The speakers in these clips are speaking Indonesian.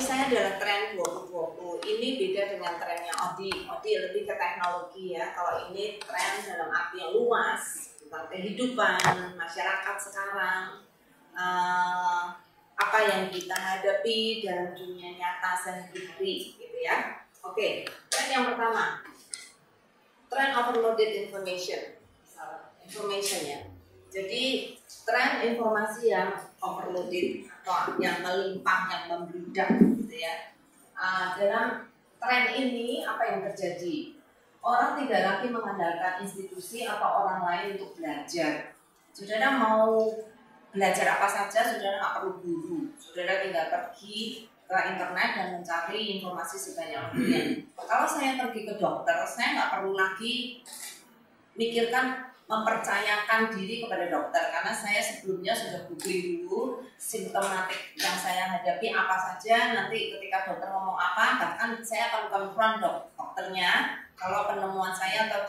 saya adalah tren 2020. Ini beda dengan trennya Odi. Odi lebih ke teknologi ya. Kalau ini tren dalam arti yang luas tentang kehidupan masyarakat sekarang, apa yang kita hadapi dalam dunia nyata sehari-hari, gitu ya. Oke, tren yang pertama, tren overloaded information ya. Jadi tren informasi yang overloaded atau yang melimpah, yang membludak, gitu ya. Dalam tren ini apa yang terjadi? Orang tidak lagi mengandalkan institusi atau orang lain untuk belajar. Saudara mau belajar apa saja, saudara nggak perlu guru. Saudara tinggal pergi ke internet dan mencari informasi sebanyak-banyaknya. Kalau saya pergi ke dokter, saya nggak perlu lagi mikirkan mempercayakan diri kepada dokter, karena saya sebelumnya sudah googling dulu simptomatik yang saya hadapi apa saja. Nanti ketika dokter ngomong apa, bahkan saya akan konfront dokternya kalau penemuan saya atau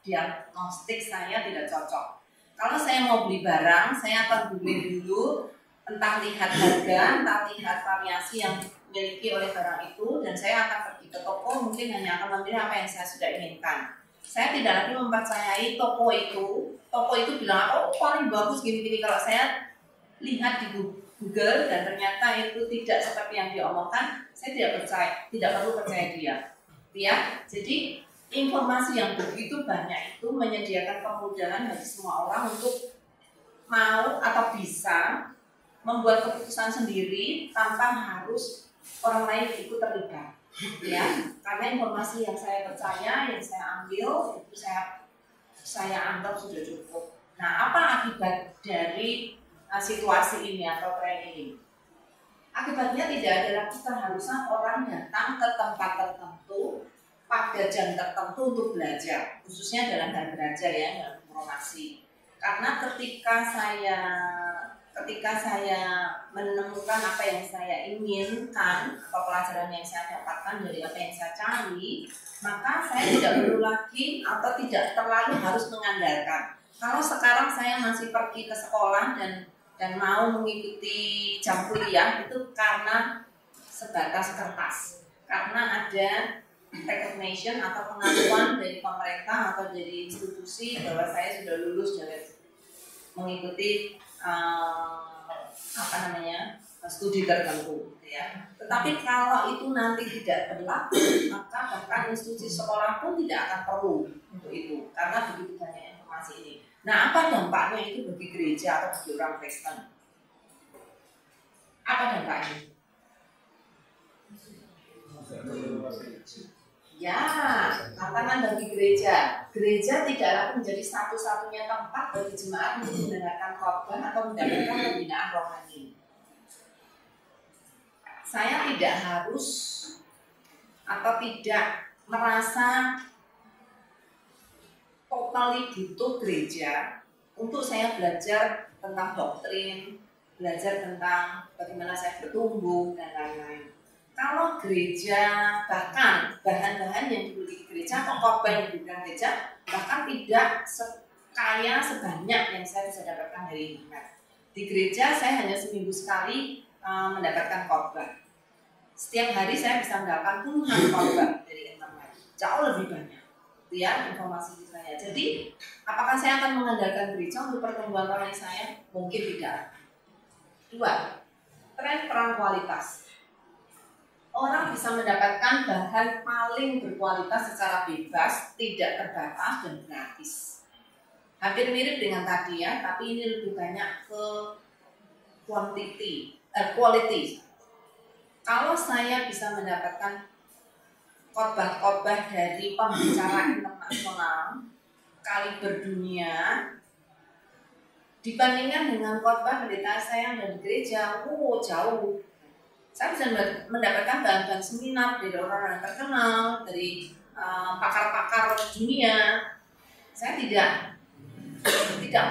diagnostik saya tidak cocok. Kalau saya mau beli barang, saya akan googling dulu, entah lihat harga, entah lihat variasi yang dimiliki oleh barang itu, dan saya akan pergi ke toko, mungkin hanya akan memilih apa yang saya sudah inginkan. Saya tidak lagi mempercayai toko itu bilang, oh paling bagus gini-gini. Kalau saya lihat di Google dan ternyata itu tidak seperti yang dia omongkan, saya tidak perlu percaya dia. Ya, jadi informasi yang begitu banyak itu menyediakan kemudahan bagi semua orang untuk mau atau bisa membuat keputusan sendiri tanpa harus orang lain ikut terlibat. Ya, karena informasi yang saya percaya, yang saya ambil itu saya anggap sudah cukup. Nah, apa akibat dari situasi ini atau tren ini? Akibatnya tidak ada lagi keharusan orang datang ke tempat tertentu pada jam tertentu untuk belajar, khususnya dalam hal belajar ya, dalam informasi. Karena ketika saya menemukan apa yang saya inginkan atau pelajaran yang saya dapatkan dari apa yang saya cari, maka saya tidak perlu lagi atau tidak terlalu harus mengandalkan. Kalau sekarang saya masih pergi ke sekolah dan mau mengikuti jam kuliah, itu karena sebatas kertas, karena ada recognition atau pengakuan dari pemerintah atau dari institusi bahwa saya sudah lulus dari mengikuti studi tertentu, ya. Tetapi kalau itu nanti tidak berlaku, maka bahkan institusi sekolah pun tidak akan perlu untuk itu, karena begitu banyak informasi ini. Nah, apa dampaknya itu bagi gereja atau bagi orang Kristen? Apa dampaknya? Ya, tantangan bagi gereja. Gereja tidaklah menjadi satu-satunya tempat bagi jemaat untuk mendengarkan khotbah atau mendapatkan pembinaan rohani. Saya tidak harus atau tidak merasa totally butuh gereja untuk saya belajar tentang doktrin, belajar tentang bagaimana saya bertumbuh dan lain-lain. Kalau gereja, bahkan bahan-bahan yang dimiliki gereja atau khotbah yang diberikan gereja bahkan tidak sekaya sebanyak yang saya bisa dapatkan dari internet. Di gereja saya hanya seminggu sekali mendapatkan khotbah. Setiap hari saya bisa mendapatkan puluhan khotbah dari internet, jauh lebih banyak, ya, informasi saya. Jadi, apakah saya akan mengandalkan gereja untuk pertumbuhan rohani saya? Mungkin tidak. 2. Tren perang kualitas. Orang bisa mendapatkan bahan paling berkualitas secara bebas, tidak terbatas dan gratis. Hampir mirip dengan tadi ya, tapi ini lebih banyak ke quality. Kalau saya bisa mendapatkan khotbah-khotbah dari pembicara internasional kaliber dunia dibandingkan dengan khotbah pendeta saya dan gereja, jauh. Saya bisa mendapatkan bahan-bahan seminar dari orang-orang terkenal, dari pakar-pakar dunia. Saya tidak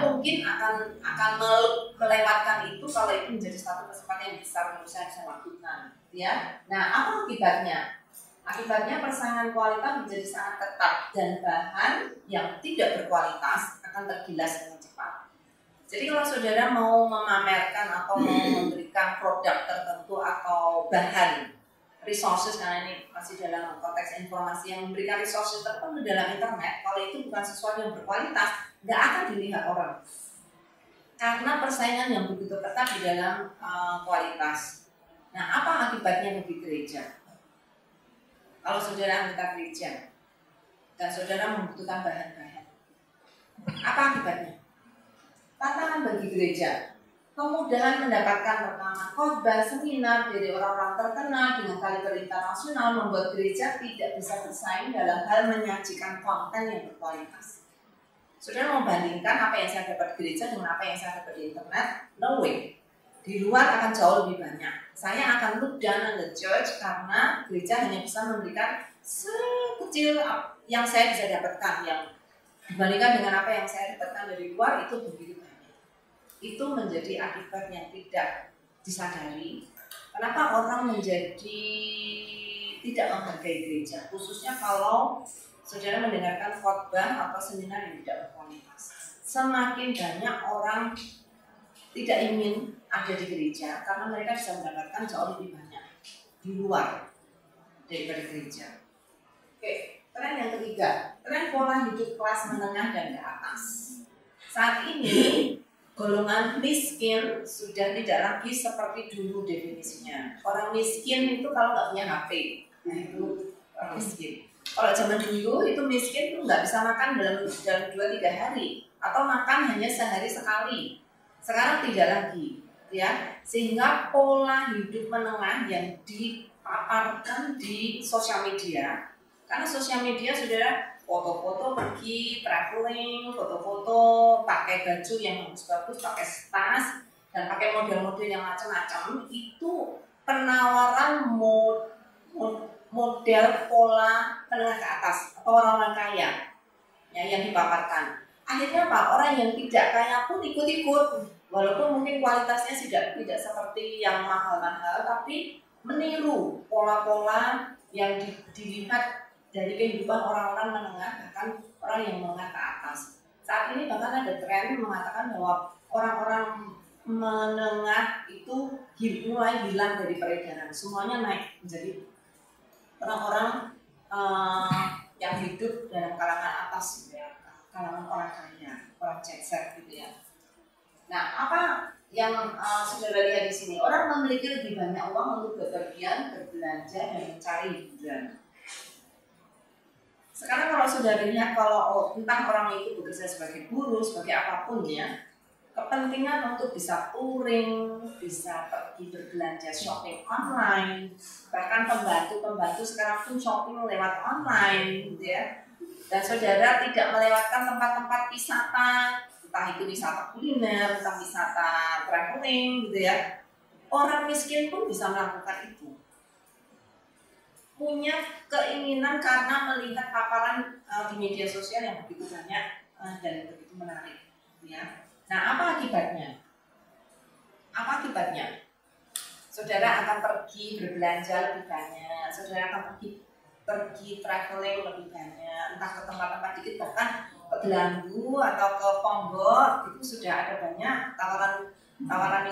mungkin akan melewatkan itu kalau itu menjadi satu kesempatan yang besar untuk saya bisa lakukan. Ya, nah apa akibatnya? Akibatnya persaingan kualitas menjadi sangat ketat dan bahan yang tidak berkualitas akan tergilas dengan cepat. Jadi kalau saudara mau memamerkan atau mau memberi memberikan produk tertentu atau bahan resources, karena ini masih dalam konteks informasi, yang memberikan resources tertentu dalam internet, kalau itu bukan sesuatu yang berkualitas, nggak akan dilihat orang. Karena persaingan yang begitu ketat di dalam kualitas. Nah, apa akibatnya bagi gereja? Kalau saudara anggota gereja dan saudara membutuhkan bahan-bahan, apa akibatnya? Tantangan bagi gereja, kemudahan mendapatkan rekaman khotbah, seminar dari orang-orang terkenal dengan kaliber internasional membuat gereja tidak bisa bersaing dalam hal menyajikan konten yang berkualitas. Saudara membandingkan apa yang saya dapat di gereja dengan apa yang saya dapat di internet? No way. Di luar akan jauh lebih banyak. Saya akan look down on the church karena gereja hanya bisa memberikan sekecil yang saya bisa dapatkan, yang dibandingkan dengan apa yang saya dapatkan dari luar itu begitu banyak. Itu menjadi akibat yang tidak disadari. Kenapa orang menjadi tidak menghargai gereja, khususnya kalau saudara mendengarkan khotbah atau seminar yang tidak berkualitas. Semakin banyak orang tidak ingin ada di gereja karena mereka bisa mendapatkan jauh lebih banyak di luar daripada gereja. Oke, tren yang ketiga, tren pola hidup kelas menengah dan ke atas. Saat ini golongan miskin sudah tidak lagi seperti dulu definisinya. Orang miskin itu kalau nggak punya HP, nah itu orang miskin. Kalau zaman dulu itu miskin itu nggak bisa makan dalam 2-3 hari atau makan hanya sehari sekali. Sekarang tidak lagi, ya. Sehingga pola hidup menengah yang dipaparkan di sosial media, karena sosial media sudah foto-foto pergi traveling, foto-foto pakai baju yang bagus-bagus, pakai tas dan pakai model-model yang macam-macam, itu penawaran model pola menengah ke atas atau orang-orang kaya ya, yang dipaparkan. Akhirnya apa? Orang yang tidak kaya pun ikut-ikut, walaupun mungkin kualitasnya tidak seperti yang mahal-mahal, tapi meniru pola-pola yang dilihat dari kehidupan orang-orang menengah, bahkan orang yang menengah ke atas. Saat ini bahkan ada tren mengatakan bahwa orang-orang menengah itu mulai hilang dari peredaran, semuanya naik menjadi orang-orang yang hidup dalam kalangan atas, ya, kalangan orang kaya, orang jet set gitu ya. Nah, apa yang saudara lihat di sini? Orang memiliki lebih banyak uang untuk bepergian, berbelanja, dan mencari hiburan. Sekarang kalau saudara lihat, kalau entah orang itu bekerja sebagai buruh, sebagai apapun ya, kepentingan untuk bisa touring, bisa pergi berbelanja shopping online, bahkan pembantu sekarang pun shopping lewat online gitu ya. Dan saudara tidak melewatkan tempat-tempat wisata, entah itu wisata kuliner, entah wisata traveling gitu ya. Orang miskin pun bisa melakukan itu. Punya keinginan karena melihat paparan di media sosial yang begitu banyak dan begitu menarik ya. Nah, apa akibatnya? Apa akibatnya? Saudara akan pergi berbelanja lebih banyak, saudara akan pergi traveling lebih banyak, entah ke tempat-tempat dikit, bahkan ke Belanggu atau ke Ponggok, itu sudah ada banyak tawaran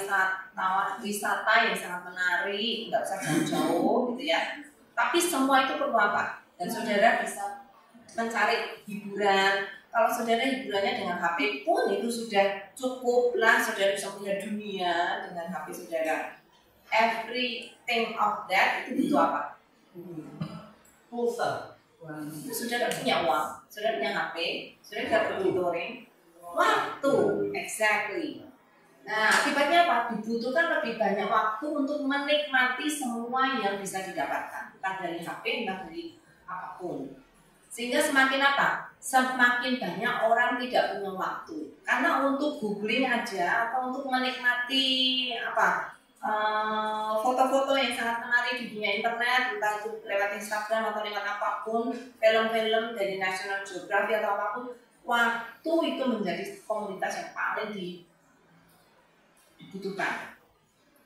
wisata yang sangat menarik, nggak usah jauh-jauh gitu ya. Tapi semua itu perlu apa? Dan saudara bisa mencari hiburan. Kalau saudara hiburannya dengan HP pun itu sudah cukup lah, saudara bisa punya dunia dengan HP saudara. Everything of that itu butuh apa? Pulsa. Saudara punya uang, saudara punya HP, saudara tidak perlu touring. Waktu, exactly. Nah, akibatnya apa? Dibutuhkan lebih banyak waktu untuk menikmati semua yang bisa didapatkan, entah dari HP, entah dari apapun. Sehingga semakin apa? Semakin banyak orang tidak punya waktu. Karena untuk googling aja atau untuk menikmati apa foto-foto yang sangat menarik di dunia internet, entah itu lewat Instagram atau lewat apapun, film-film dari National Geographic atau apapun, waktu itu menjadi komoditas yang paling dibutuhkan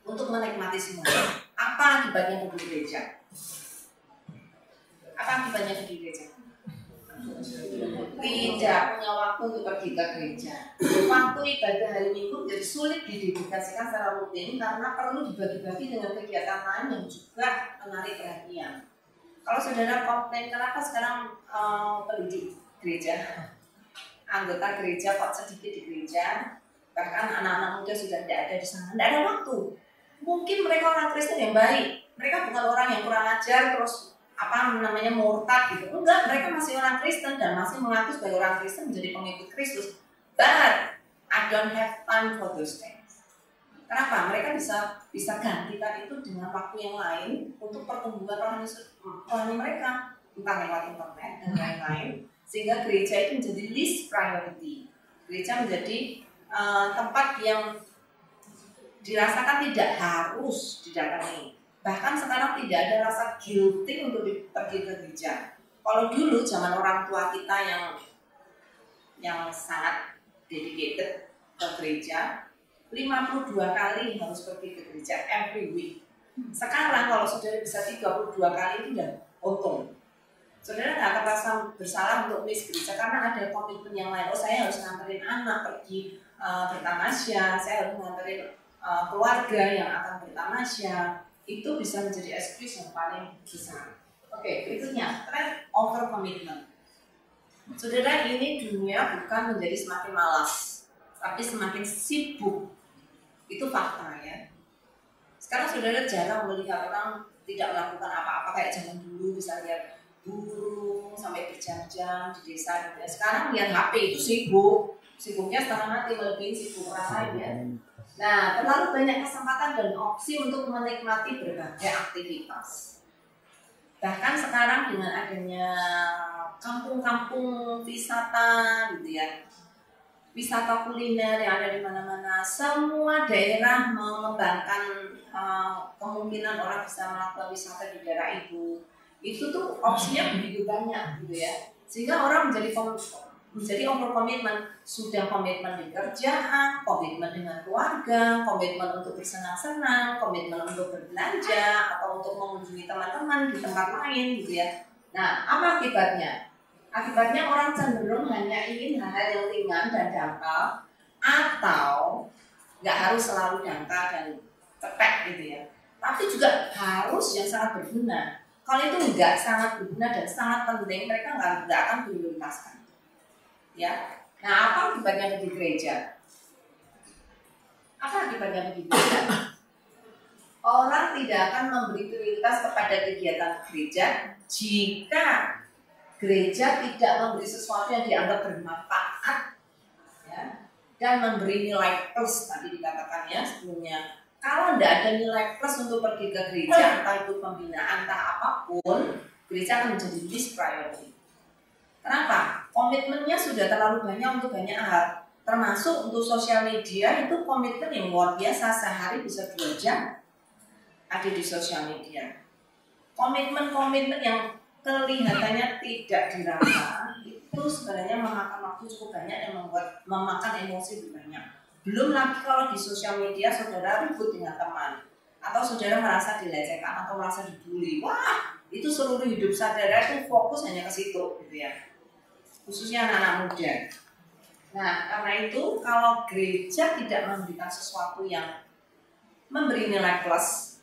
untuk menikmati semuanya. Apa akibatnya bagi gereja? Apa akibatnya bagi gereja? Tidak punya waktu untuk pergi ke gereja. Waktu ibadah hari Minggu jadi sulit didedikasikan secara rutin karena perlu dibagi-bagi dengan kegiatan lain yang juga menarik perhatian. Kalau saudara komplain kenapa sekarang penduduk gereja, anggota gereja kok sedikit di gereja, bahkan anak-anak muda sudah tidak ada di sana, tidak ada waktu. Mungkin mereka orang Kristen yang baik, mereka bukan orang yang kurang ajar terus murtad gitu. Enggak, mereka masih orang Kristen dan masih mengaku sebagai orang Kristen menjadi pengikut Kristus. But I don't have time for those things. Kenapa? Mereka bisa gantikan itu dengan waktu yang lain untuk pertumbuhan rohani mereka, entah lewat internet dan lain-lain, sehingga gereja itu menjadi least priority. Gereja menjadi tempat yang dirasakan tidak harus didatangi. Bahkan sekarang tidak ada rasa guilty untuk pergi ke gereja. Kalau dulu zaman orang tua kita yang sangat dedicated ke gereja, 52 kali harus pergi ke gereja every week. Sekarang kalau saudara bisa 32 kali itu udah untung. Saudara nggak akan merasa bersalah untuk miss gereja karena ada komitmen yang lain. Oh, saya harus nganterin anak pergi bertamasya, saya harus nganterin keluarga yang akan bertamasya. Itu bisa menjadi excuse yang paling besar. Oke, berikutnya trend over commitment. Saudara, ini dunia bukan menjadi semakin malas, tapi semakin sibuk. Itu fakta ya. Sekarang saudara jarang melihat orang tidak melakukan apa-apa kayak zaman dulu, bisa lihat burung sampai berjam-jam di desa. Sekarang lihat HP itu sibuk, sibuknya setengah mati melebihi sibuk orang lain ya. Nah, terlalu banyak kesempatan dan opsi untuk menikmati berbagai aktivitas. Bahkan sekarang dengan adanya kampung-kampung wisata gitu ya, wisata kuliner yang ada di mana-mana, semua daerah mengembangkan kemungkinan orang bisa melakukan wisata di daerah itu. Itu tuh opsinya begitu banyak gitu ya, sehingga orang menjadi over komitmen, sudah komitmen di kerjaan, komitmen dengan keluarga, komitmen untuk bersenang-senang, komitmen untuk berbelanja atau untuk mengunjungi teman-teman di tempat lain gitu ya. Nah, apa akibatnya? Akibatnya orang cenderung hanya ingin hal-hal yang ringan dan dangkal, atau nggak harus selalu dangkal dan cepet gitu ya, tapi juga harus yang sangat berguna. Kalau itu nggak sangat berguna dan sangat penting, mereka nggak akan prioritaskan. Ya, nah apa akibatnya bagi gereja? Apa akibatnya bagi gereja? Orang tidak akan memberi prioritas kepada kegiatan gereja jika gereja tidak memberi sesuatu yang dianggap bermanfaat, ya, dan memberi nilai plus tadi dikatakan ya sebelumnya. Kalau tidak ada nilai plus untuk pergi ke gereja, entah itu pembinaan, entah apapun, gereja akan menjadi least priority. Kenapa? Komitmennya sudah terlalu banyak untuk banyak hal, termasuk untuk sosial media. Itu komitmen yang luar biasa, sehari bisa 2 jam ada di sosial media. Komitmen-komitmen yang kelihatannya tidak dirasa itu sebenarnya memakan waktu cukup banyak dan memakan emosi lebih banyak. Belum lagi kalau di sosial media saudara ribut dengan teman, atau saudara merasa dilecehkan atau merasa dibully. Wah, itu seluruh hidup saudara itu fokus hanya ke situ gitu ya. Khususnya anak-anak muda. Nah, karena itu kalau gereja tidak memberikan sesuatu yang memberi nilai plus,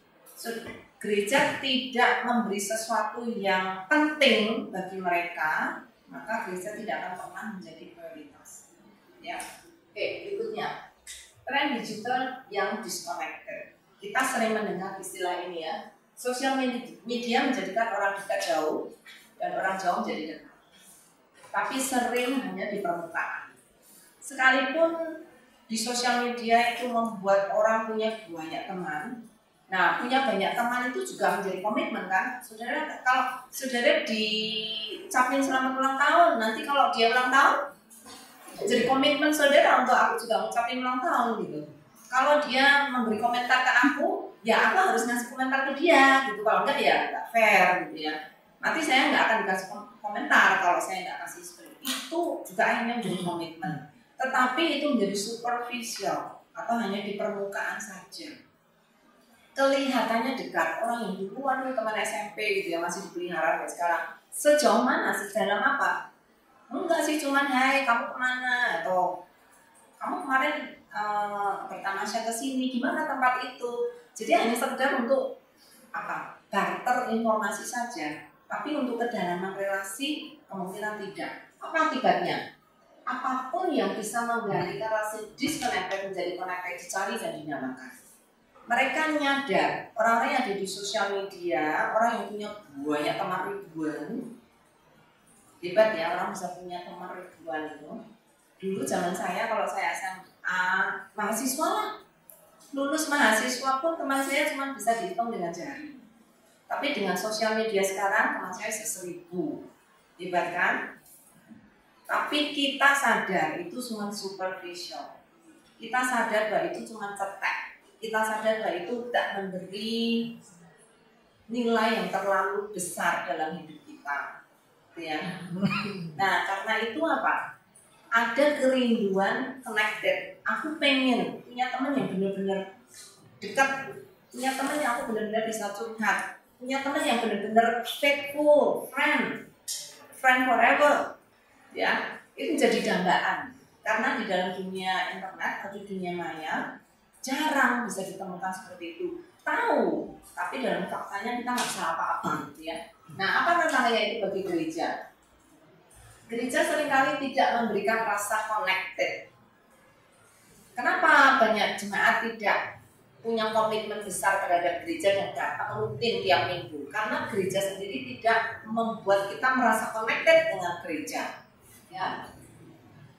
gereja tidak memberi sesuatu yang penting bagi mereka, maka gereja tidak akan pernah menjadi prioritas. Ya, oke, berikutnya tren digital yang disconnected. Kita sering mendengar istilah ini ya. Sosial media menjadikan orang dekat jauh dan orang jauh menjadi dekat. Tapi sering hanya di permukaan. Sekalipun di sosial media itu membuat orang punya banyak teman. Nah, punya banyak teman itu juga menjadi komitmen kan. Saudara, kalau saudara dicapin selamat ulang tahun, nanti kalau dia ulang tahun, jadi komitmen saudara untuk aku juga ngucapin ulang tahun gitu. Kalau dia memberi komentar ke aku, ya aku harus ngasih komentar ke dia gitu. Kalau enggak ya enggak fair gitu ya. Nanti saya nggak akan dikasih komentar kalau saya nggak kasih seperti itu, juga akhirnya menjadi komitmen. Tetapi itu menjadi superficial atau hanya di permukaan saja. Kelihatannya dekat, orang yang duluan teman SMP gitu ya masih dipelihara ya sekarang. Sejauh mana, sedalam apa? Enggak sih, cuman hai kamu kemana, atau kamu kemarin bertamasya ke sini, gimana tempat itu. Jadi hanya sekedar untuk apa? Barter informasi saja. Tapi untuk kedalaman relasi kemungkinan tidak. Apa akibatnya? Apapun yang bisa menggantikan relasi disconnected menjadi connected dicari dan dinamakan. Mereka nyadar, orang-orang yang ada di sosial media, orang yang punya banyak teman ribuan, hebat ya, orang bisa punya teman ribuan itu. Dulu zaman saya, kalau saya SMA, mahasiswa lah, lulus mahasiswa pun teman saya cuma bisa dihitung dengan jari. Tapi dengan sosial media sekarang, teman saya 1000, hebat kan? Tapi kita sadar itu cuma superficial. Kita sadar bahwa itu cuma cetek. Kita sadar bahwa itu tidak memberi nilai yang terlalu besar dalam hidup kita. Ya. Nah, karena itu apa? Ada kerinduan connected. Aku pengen punya teman yang benar-benar dekat, punya teman yang aku benar-benar bisa curhat, punya teman yang benar-benar faithful, friend forever. Ya, itu jadi dambaan. Karena di dalam dunia internet atau dunia maya jarang bisa ditemukan seperti itu. Tahu, tapi dalam faktanya kita nggak bisa apa-apa, gitu ya. Nah, apa tantangannya itu bagi gereja? Gereja seringkali tidak memberikan rasa connected. Kenapa banyak jemaat tidak punya komitmen besar terhadap gereja dan datang rutin tiap minggu? Karena gereja sendiri tidak membuat kita merasa connected dengan gereja. Ya.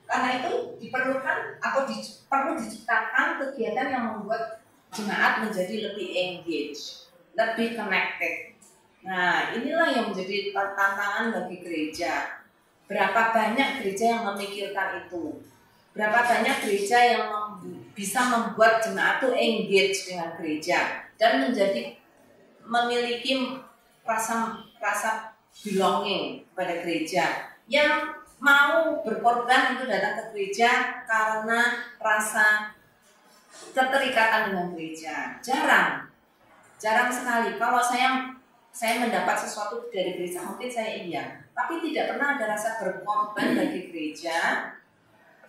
Karena itu diperlukan atau perlu diciptakan kegiatan yang membuat jemaat menjadi lebih engaged, lebih connected. Nah, inilah yang menjadi tantangan bagi gereja. Berapa banyak gereja yang memikirkan itu? Berapa banyak gereja yang bisa membuat jemaat itu engage dengan gereja dan memiliki rasa belonging pada gereja, yang mau berkorban untuk datang ke gereja karena rasa keterikatan dengan gereja. Jarang sekali. Kalau saya mendapat sesuatu dari gereja, mungkin saya iya, tapi tidak pernah ada rasa berkorban bagi gereja,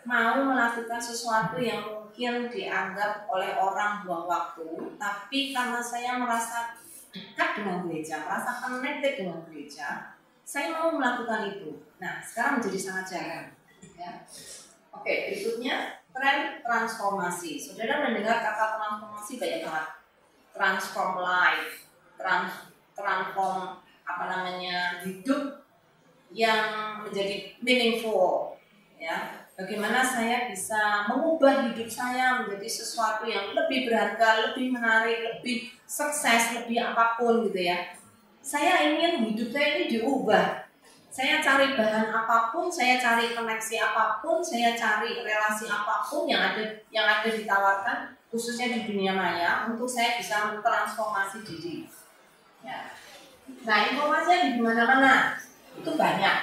mau melakukan sesuatu yang mungkin dianggap oleh orang buang waktu, tapi karena saya merasa dekat dengan gereja, merasa connected dengan gereja, saya mau melakukan itu. Nah, sekarang menjadi sangat jarang. Ya. Oke, berikutnya tren transformasi. Saudara mendengar kata transformasi banyak banget. Transform life, transform hidup yang menjadi meaningful. Ya, bagaimana saya bisa mengubah hidup saya menjadi sesuatu yang lebih berharga, lebih menarik, lebih sukses, lebih apapun gitu ya. Saya ingin hidup saya ini diubah. Saya cari bahan apapun, saya cari koneksi apapun, saya cari relasi apapun yang ada ditawarkan, khususnya di dunia maya, untuk saya bisa mentransformasi diri. Ya. Nah, informasinya di mana-mana itu banyak.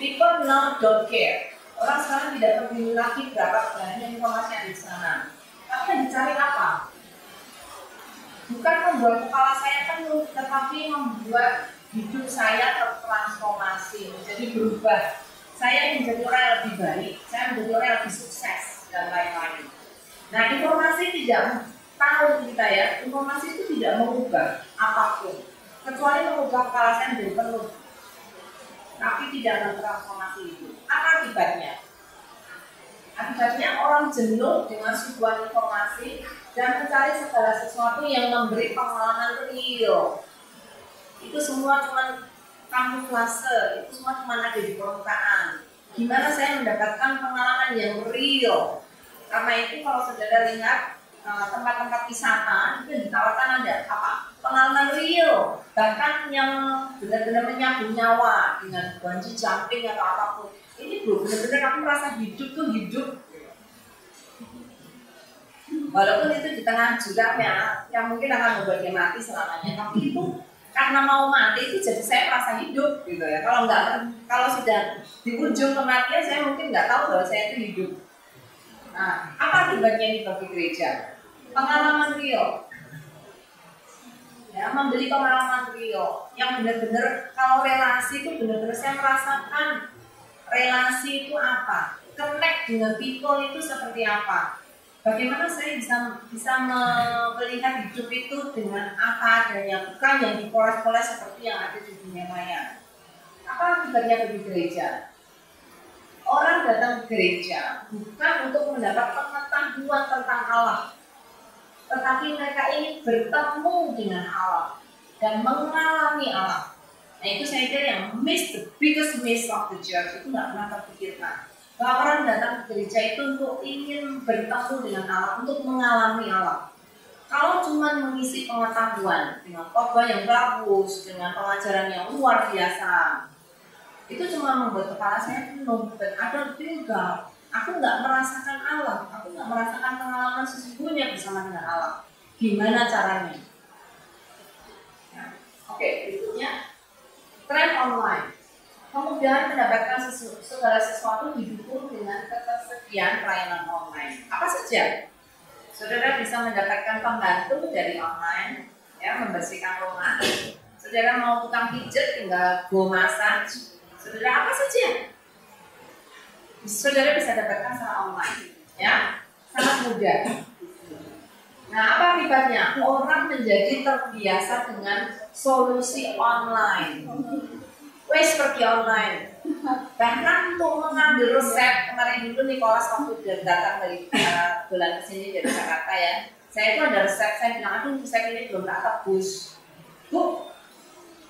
People now don't care. Orang sekarang tidak peduli lagi berapa banyak informasi yang di sana. Tapi yang dicari apa? Bukan membuat kepala saya penuh, tetapi membuat hidup saya tertransformasi, menjadi berubah. Saya ingin menjadi orang yang lebih baik, saya menjadi orang yang lebih sukses, dan lain-lain. Nah, informasi tidak tahu kita ya, informasi itu tidak mengubah apapun, kecuali mengubah kepala saya menjadi penuh, tapi tidak mentransformasi itu. Apa akibatnya? Akibatnya orang jenuh dengan sebuah informasi dan mencari segala sesuatu yang memberi pengalaman real. Itu semua cuma kamuflase, itu semua cuma ada di permukaan. Gimana saya mendapatkan pengalaman yang real? Karena itu kalau saudara lihat tempat-tempat wisata itu ditawarkan ada apa? Pengalaman real, bahkan yang benar-benar menyambung nyawa dengan bungee jumping atau apapun. Ini bro, benar-benar aku merasa hidup tuh hidup. Walaupun itu di tengah jurang ya, yang mungkin akan membuat dia mati selamanya, tapi itu karena mau mati itu jadi saya merasa hidup gitu ya. Kalau sudah di ujung kematian saya mungkin nggak tahu bahwa saya itu hidup. Nah, apa akibatnya ini bagi gereja? Pengalaman real. Ya, membeli pengalaman real yang benar-benar kalau relasi itu benar-benar saya merasakan relasi itu apa, connect dengan people itu seperti apa, bagaimana saya bisa melihat hidup itu dengan apa adanya, bukan yang dipoles-poles seperti yang ada di dunia maya. Apa akibatnya bagi gereja? Orang datang ke gereja bukan untuk mendapat pengetahuan tentang Allah, tetapi mereka ingin bertemu dengan Allah dan mengalami Allah. Nah itu saya kira yang the biggest miss of the church, itu nggak pernah terpikirkan. Bahwa orang datang ke gereja itu untuk ingin bertemu dengan Allah, untuk mengalami Allah. Kalau cuma mengisi pengetahuan dengan khotbah yang bagus, dengan pengajaran yang luar biasa, itu cuma membuat kepala saya penuh dan ada juga. Aku nggak merasakan Allah, aku nggak merasakan pengalaman sesungguhnya bersama dengan Allah. Gimana caranya? Ya. Oke, berikutnya tren online. Kemudian mendapatkan segala sesuatu didukung dengan ketersediaan pelayanan online. Apa saja? Saudara bisa mendapatkan pembantu dari online, ya, membersihkan rumah. Saudara mau tukang pijat, tinggal go massage. Saudara apa saja? Saudara bisa dapatkan secara online, ya, sangat mudah. Nah, apa akibatnya? Orang menjadi terbiasa dengan solusi online. Wes pergi online. Bahkan untuk mengambil resep, kemarin dulu Nicholas waktu datang dari bulan kesini dari Jakarta ya. Saya itu ada resep, saya bilang aduh resep ini belum tak tebus. Bu,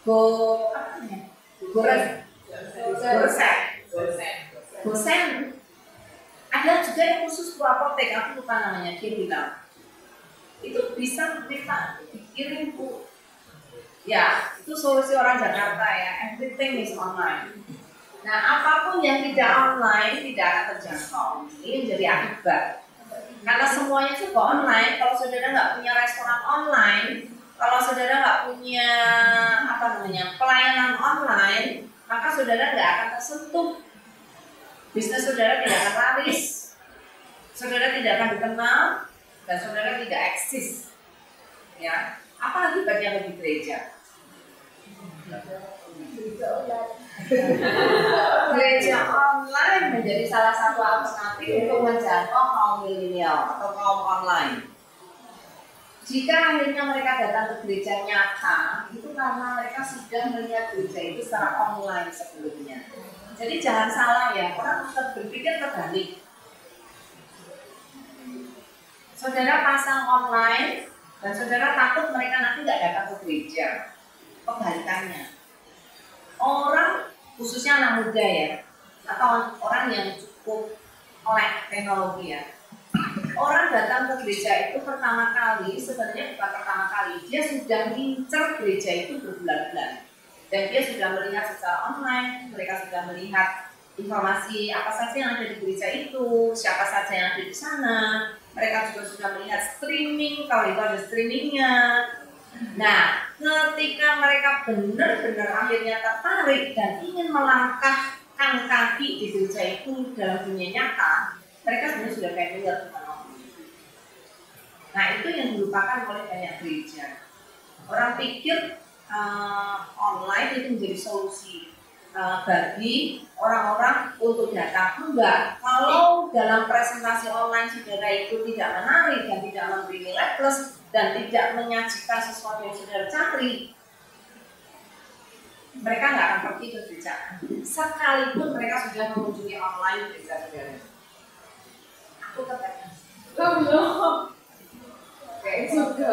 apa namanya? Gosen. Ada juga yang khusus pro apotek, aku lupa namanya, dia bilang itu bisa kita dikirim Bu. Ya, itu solusi orang Jakarta ya. Everything is online. Nah, apapun yang tidak online tidak akan terjangkau. Ini menjadi akibat. Karena semuanya juga online. Kalau saudara nggak punya restoran online, kalau saudara nggak punya pelayanan online, maka saudara nggak akan tersentuh. Bisnis saudara tidak akan laris. Saudara tidak akan dikenal dan saudara tidak eksis. Ya, apa akibatnya bagi gereja? Gereja online menjadi salah satu alternatif untuk menjangkau kaum milenial atau kaum online. Jika akhirnya mereka datang ke gereja nyata, itu karena mereka sudah melihat gereja itu secara online sebelumnya. Jadi jangan salah ya, orang berpikir terbalik. Saudara pasang online dan saudara takut mereka nanti nggak datang ke gereja. Kebalikannya, orang khususnya anak muda ya, atau orang yang cukup melek teknologi ya, orang datang ke gereja itu pertama kali, sebenarnya bukan pertama kali, dia sudah ngincer gereja itu berbulan-bulan, dan dia sudah melihat secara online, mereka sudah melihat informasi apa saja yang ada di gereja itu, siapa saja yang ada di sana, mereka juga sudah melihat streaming, kalau itu ada streamingnya. Nah, ketika mereka benar-benar akhirnya tertarik dan ingin melangkahkan kaki di gereja itu dalam dunia nyata, mereka sebenarnya sudah familiar dengan online. Nah, itu yang dilupakan oleh banyak gereja. Orang pikir online itu menjadi solusi bagi orang-orang untuk datang. Enggak, kalau dalam presentasi online saudara itu tidak menarik dan tidak memberi nilai plus dan tidak menyajikan sesuatu yang saudara cari, mereka nggak akan pergi ke gereja. Sekalipun mereka sudah mengunjungi online gereja saudara. Aku katakan,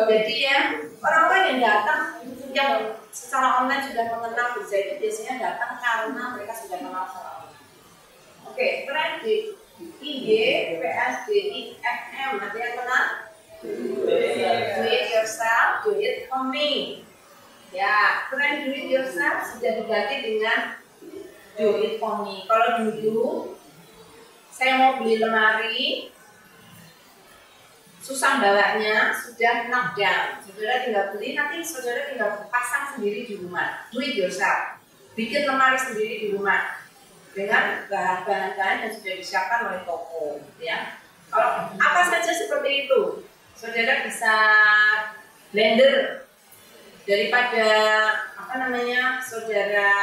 jadi ya orang-orang yang datang yang secara online sudah mengenal gereja itu biasanya datang karena mereka sudah kenal secara online. Oke, tren di IG, PSDI, FM, ada yang kenal? Do it yourself, do it for me. Ya, tren do it yourself sudah diganti dengan do it for me. Kalau dulu saya mau beli lemari, susah bawanya, sudah knock down. Saudara tinggal beli, nanti saudara tinggal pasang sendiri di rumah. Do it yourself. Bikin lemari sendiri di rumah dengan bahan-bahan yang sudah disiapkan oleh toko. Ya. Kalau apa saja seperti itu, saudara bisa blender daripada saudara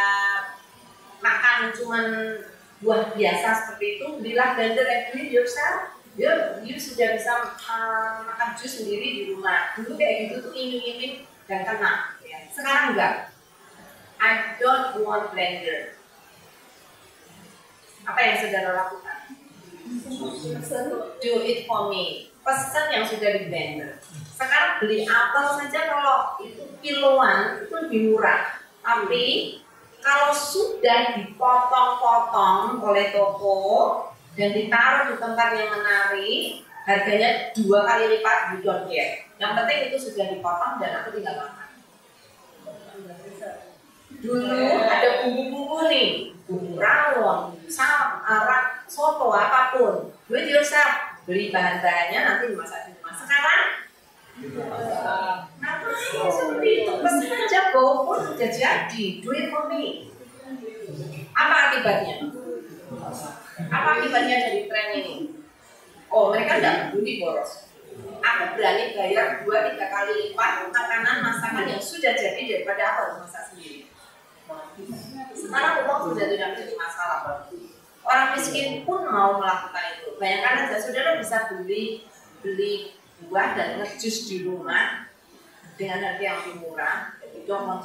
makan cuman buah biasa seperti itu, belilah blender and do it yourself. You sudah bisa makan jus sendiri di rumah. Dulu kayak gitu tuh iming-iming dan kena. Ya. Sekarang enggak. I don't want blender. Apa yang saudara lakukan? Do it for me. Pesan yang sudah di blender. Sekarang beli apel saja kalau itu kiloan itu lebih murah. Tapi kalau sudah dipotong-potong oleh toko dan ditaruh di tempat yang menarik, harganya 2 kali lipat, you don't care. Yang penting itu sudah dipotong dan aku tinggal makan. Dulu ada bumbu-bumbu nih, bumbu rawon, arak, soto, apapun. Do it yourself, beli bahan-bahannya nanti dimasak di rumah. Sekarang, ngapain seperti itu? Pesen aja, GoFood sudah jadi, do it for me. Apa akibatnya? Apa akibatnya dari tren ini? Oh, mereka tidak peduli boros. Aku berani bayar 2-3 kali lipat makanan masakan yang sudah jadi daripada aku harus masak sendiri. Sekarang uang sudah tidak menjadi masalah. Orang miskin pun mau melakukan itu. Bayangkan aja, saudara bisa beli buah dan ngejus di rumah dengan harga yang lebih murah. Itu mau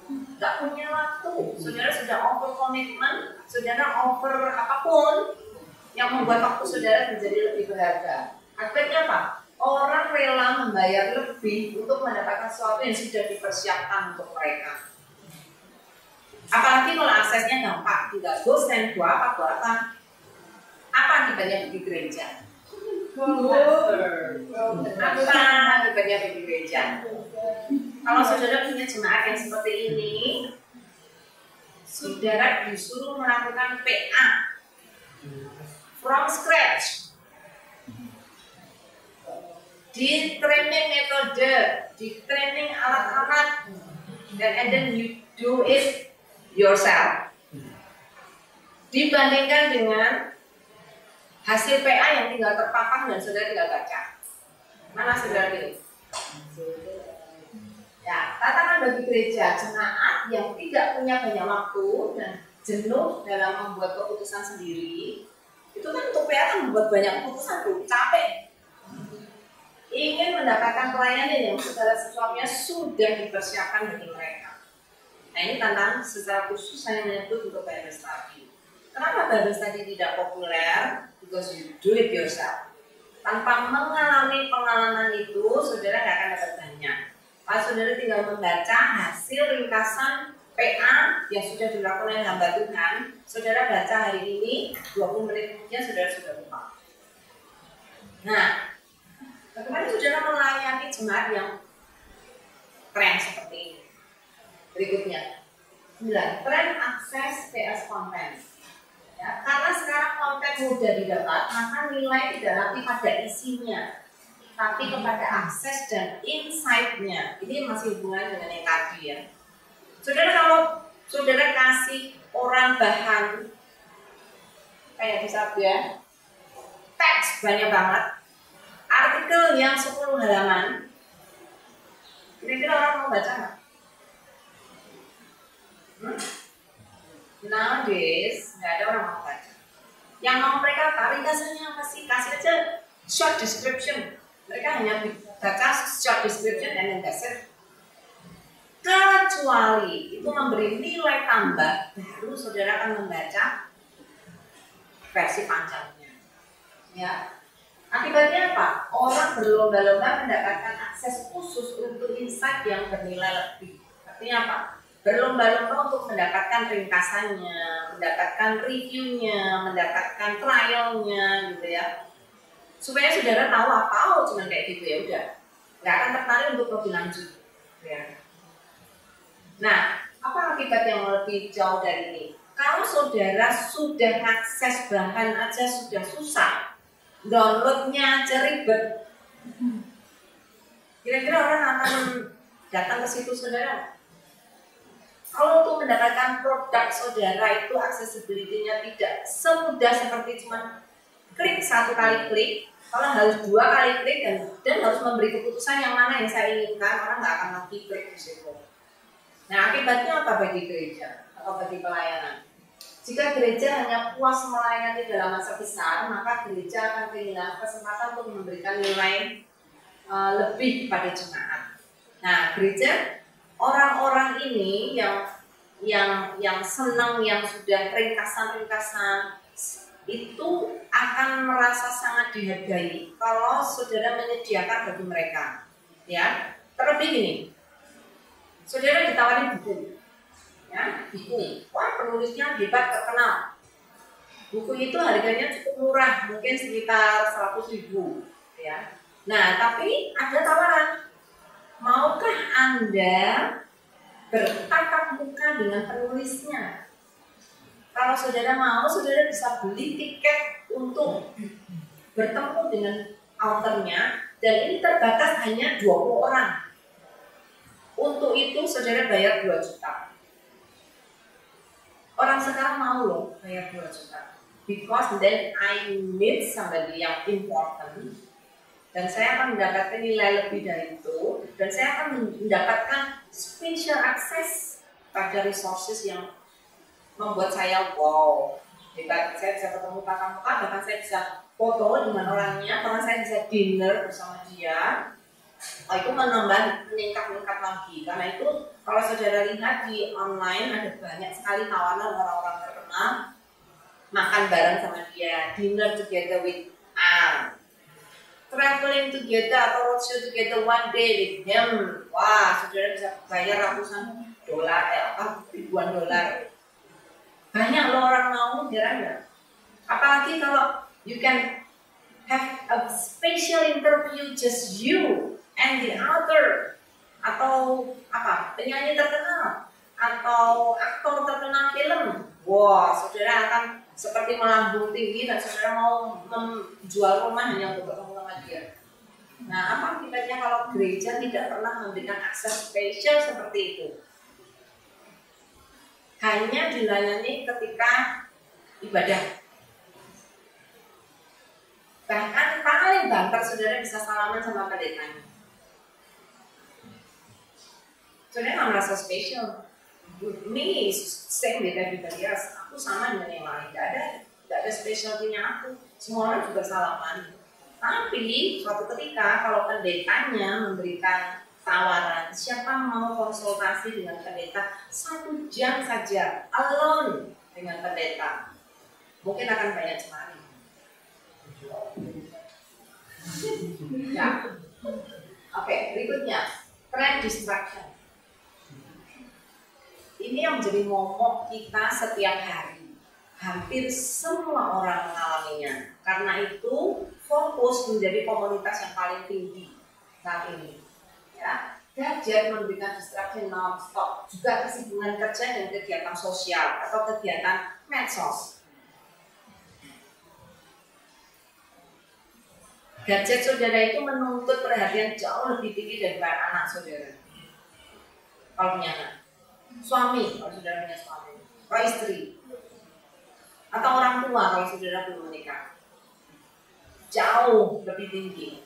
nggak punya waktu. Saudara sudah over komitmen, saudara over apapun yang membuat waktu saudara menjadi lebih berharga. Akhirnya apa? Orang rela membayar lebih untuk mendapatkan sesuatu yang sudah dipersiapkan untuk mereka. Apalagi kalau aksesnya gampang, tinggal dosen, buat apa. Apa akibatnya di gereja? Apa akibatnya di gereja? Kalau saudara punya jemaat yang seperti ini, saudara disuruh melakukan PA from scratch, di training metode, di training alat-alat, and then you do it yourself, dibandingkan dengan hasil PA yang tinggal terpampang dan saudara tinggal baca. Mana saudara pilih? Ya, tantangan bagi gereja jemaat yang tidak punya banyak waktu dan jenuh dalam membuat keputusan sendiri, itu kan untuk PA kan membuat banyak keputusan tuh, capek. Ingin mendapatkan pelayanan yang segala sesuatunya sudah dipersiapkan bagi mereka. Nah, ini tantangan secara khusus saya menyebut untuk Bible study. Kenapa Bible study tidak populer? Because you do it yourself. Tanpa mengalami pengalaman itu, saudara nggak akan dapat banyak. Kalau saudara tinggal membaca hasil ringkasan PA yang sudah dilakukan oleh hamba Tuhan, saudara baca hari ini, 20 menit kemudian saudara sudah lupa. Nah, bagaimana saudara melayani jemaat yang tren seperti ini? Berikutnya, 9. Tren akses PS konten. Ya, karena sekarang konten mudah didapat, maka nilai tidak lagi pada isinya, tapi kepada akses dan insight-nya. Ini masih hubungan dengan yang tadi ya. Saudara, kalau saudara kasih orang bahan kayak di Sabda, teks banyak banget, artikel yang 10 halaman, kira-kira orang mau baca nggak? Nowadays, nggak ada orang mau baca. Yang mau mereka ringkasannya apa sih? Kasih aja short description. Mereka hanya baca short description and then that's it. Kecuali itu memberi nilai tambah, baru saudara akan membaca versi panjangnya. Ya. Akibatnya apa? Orang berlomba-lomba mendapatkan akses khusus untuk insight yang bernilai lebih. Artinya apa? Berlomba-lomba untuk mendapatkan ringkasannya, mendapatkan reviewnya, mendapatkan trialnya, gitu ya. Supaya saudara tahu apa, oh cuma kayak gitu ya udah, nggak akan tertarik untuk lebih lanjut. Ya. Nah, apa akibat yang lebih jauh dari ini? Kalau saudara sudah akses bahan aja sudah susah, downloadnya aja ribet, kira-kira orang akan datang ke situ saudara? Kalau untuk mendapatkan produk saudara itu accessibility-nya tidak semudah seperti cuma klik 1 kali klik, kalau harus 2 kali klik dan harus memberi keputusan yang mana yang saya inginkan, orang nggak akan lagi klik di situ. Nah, akibatnya apa bagi gereja atau bagi pelayanan? Jika gereja hanya puas melayani dalam masa besar, maka gereja akan kehilangan kesempatan untuk memberikan nilai lebih kepada jemaat. Nah, gereja orang-orang ini yang senang, yang sudah ringkasan-ringkasan itu akan merasa sangat dihargai kalau saudara menyediakan bagi mereka. Ya, terlebih gini, saudara ditawari buku, ya, buku. Wah, penulisnya hebat, terkenal. Buku itu harganya cukup murah, mungkin sekitar 100.000, ya. Nah, tapi ada tawaran. Maukah Anda bertatap muka dengan penulisnya? Kalau saudara mau, saudara bisa beli tiket untuk bertemu dengan authornya, dan ini terbatas hanya 20 orang. Untuk itu saudara bayar 2 juta. Orang sekarang mau loh bayar 2 juta. Because then I need somebody yang important, dan saya akan mendapatkan nilai lebih dari itu, dan saya akan mendapatkan special access pada resources yang membuat saya wow, hebat. Saya bisa ketemu tatap muka, bahkan saya bisa foto dengan orangnya, bahkan saya bisa dinner bersama dia. Itu meningkat lagi. Karena itu kalau saudara lihat di online ada banyak sekali tawaran orang-orang terkenal makan bareng sama dia, dinner together with traveling together atau roadshow together one day with him. Wah, saudara bisa bayar ratusan dolar, ribuan dolar. Banyak loh orang mau, heran. Apalagi kalau you can have a special interview just you and the other, atau penyanyi terkenal atau aktor terkenal film. Wah, saudara akan seperti melambung tinggi dan saudara mau menjual rumah hanya untuk ketemu sama dia. Nah, apa akibatnya kalau gereja tidak pernah memberikan akses spesial seperti itu? Hanya dilayani ketika ibadah. Bahkan paling banter saudara bisa salaman sama pendetanya. Saudara nggak merasa spesial. Me same with everybody else. Aku sama dengan yang lain. Gak ada spesialnya aku. Semua orang juga salaman. Tapi suatu ketika kalau pendetanya memberikan tawaran, siapa mau konsultasi dengan pendeta 1 jam saja, alone dengan pendeta, mungkin akan banyak cemari. Ya. Oke, berikutnya trend distraction. Ini yang menjadi momok kita setiap hari. Hampir semua orang mengalaminya. Karena itu fokus menjadi komunitas yang paling tinggi saat ini. Ya, gadget memberikan distraksi non-stop, juga kesibukan kerja dan kegiatan sosial atau kegiatan medsos. Gadget saudara itu menuntut perhatian jauh lebih tinggi daripada anak saudara. Kalau punya anak, suami kalau saudara punya suami, atau istri, atau orang tua kalau saudara belum menikah, jauh lebih tinggi.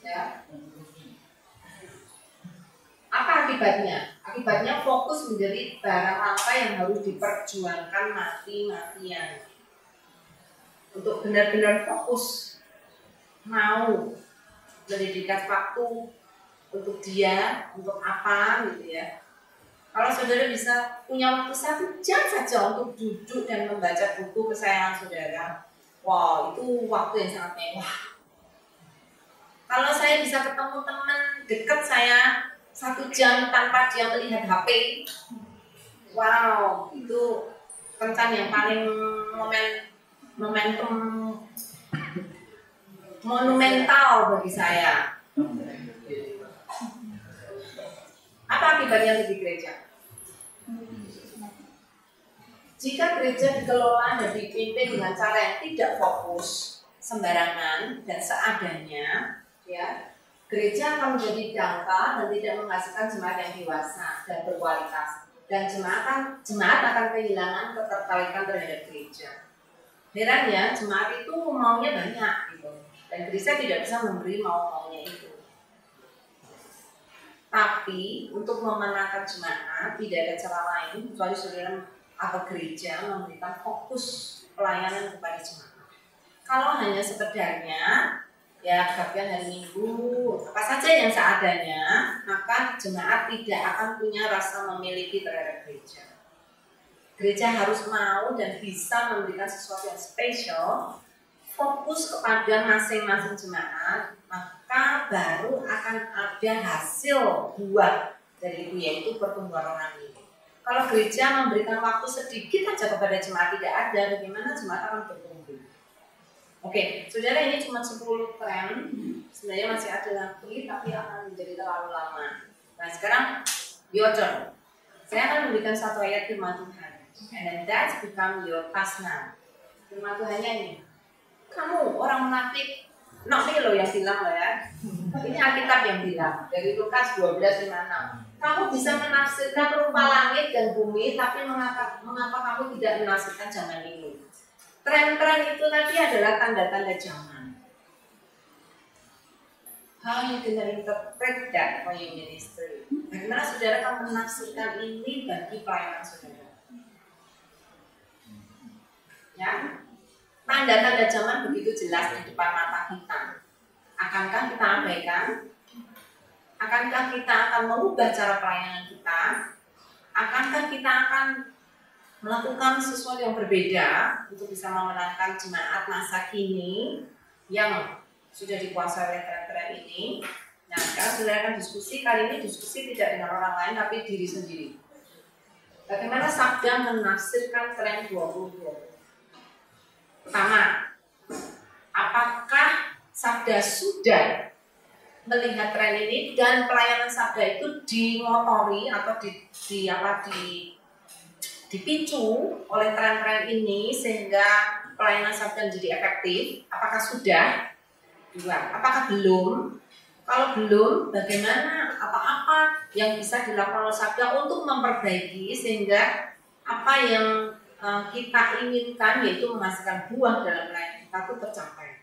Ya. Apa akibatnya? Akibatnya fokus menjadi barang langka yang harus diperjuangkan mati-matian. Untuk benar-benar fokus, mau mendedikasi waktu untuk dia, untuk apa gitu ya. Kalau saudara bisa punya waktu 1 jam saja untuk duduk dan membaca buku kesayangan saudara, wow, itu waktu yang sangat mewah. Kalau saya bisa ketemu teman dekat saya 1 jam tanpa dia melihat HP, wow, itu kencan yang paling momentum monumental bagi saya. Apa akibatnya bagi gereja? Jika gereja dikelola dan dipimpin dengan cara yang tidak fokus, sembarangan dan seadanya, ya, gereja akan menjadi dangkal dan tidak menghasilkan jemaat yang dewasa dan berkualitas, dan jemaat akan kehilangan ketertarikan terhadap gereja. Heran ya, jemaat itu maunya banyak gitu, dan gereja tidak bisa memberi mau-maunya itu. Tapi untuk memenangkan jemaat tidak ada cara lain kecuali saudara atau gereja memberikan fokus pelayanan kepada jemaat. Kalau hanya sekedarnya ya kebaktian hari Minggu apa saja yang seadanya, maka jemaat tidak akan punya rasa memiliki terhadap gereja. Gereja harus mau dan bisa memberikan sesuatu yang spesial, fokus kepada masing-masing jemaat, maka baru akan ada hasil buah dari itu, yaitu pertumbuhan rohani. Kalau gereja memberikan waktu sedikit saja kepada jemaat tidak ada, bagaimana jemaat akan bertumbuh? Oke, saudara, ini cuma 10 tren, sebenarnya masih ada lagi, tapi akan menjadi terlalu lama. Nah sekarang, your turn. Saya akan memberikan satu ayat firman Tuhan, and then that become your task now. Firman Tuhannya ini, kamu orang munafik, not me loh yang bilang loh ya. Ini Alkitab yang bilang dari Lukas 12:56. Kamu bisa menafsirkan rupa langit dan bumi, tapi mengapa kamu tidak menafsirkan zaman ini? Tren-tren itu tadi adalah tanda-tanda zaman. How you can interpret that for your ministry? Bagaimana saudara kamu menafsirkan ini bagi pelayanan saudara? Ya, tanda-tanda zaman begitu jelas di depan mata kita. Akankah kita abaikan? Akankah kita akan mengubah cara pelayanan kita? Akankah kita akan melakukan sesuatu yang berbeda untuk bisa memenangkan jemaat masa kini yang sudah dikuasai oleh tren-tren ini? Nah, sekarang saudara akan diskusi. Kali ini diskusi tidak dengan orang lain, tapi diri sendiri. Bagaimana Sabda menafsirkan tren 2020? Pertama, apakah Sabda sudah melihat tren ini dan pelayanan Sabda itu dimotori atau dipicu oleh tren-tren ini sehingga pelayanan Sabda menjadi efektif? Apakah sudah? Dua, apakah belum? Kalau belum, bagaimana apa-apa yang bisa dilakukan oleh Sabda untuk memperbaiki sehingga apa yang kita inginkan, yaitu menghasilkan buah dalam pelayanan kita itu tercapai?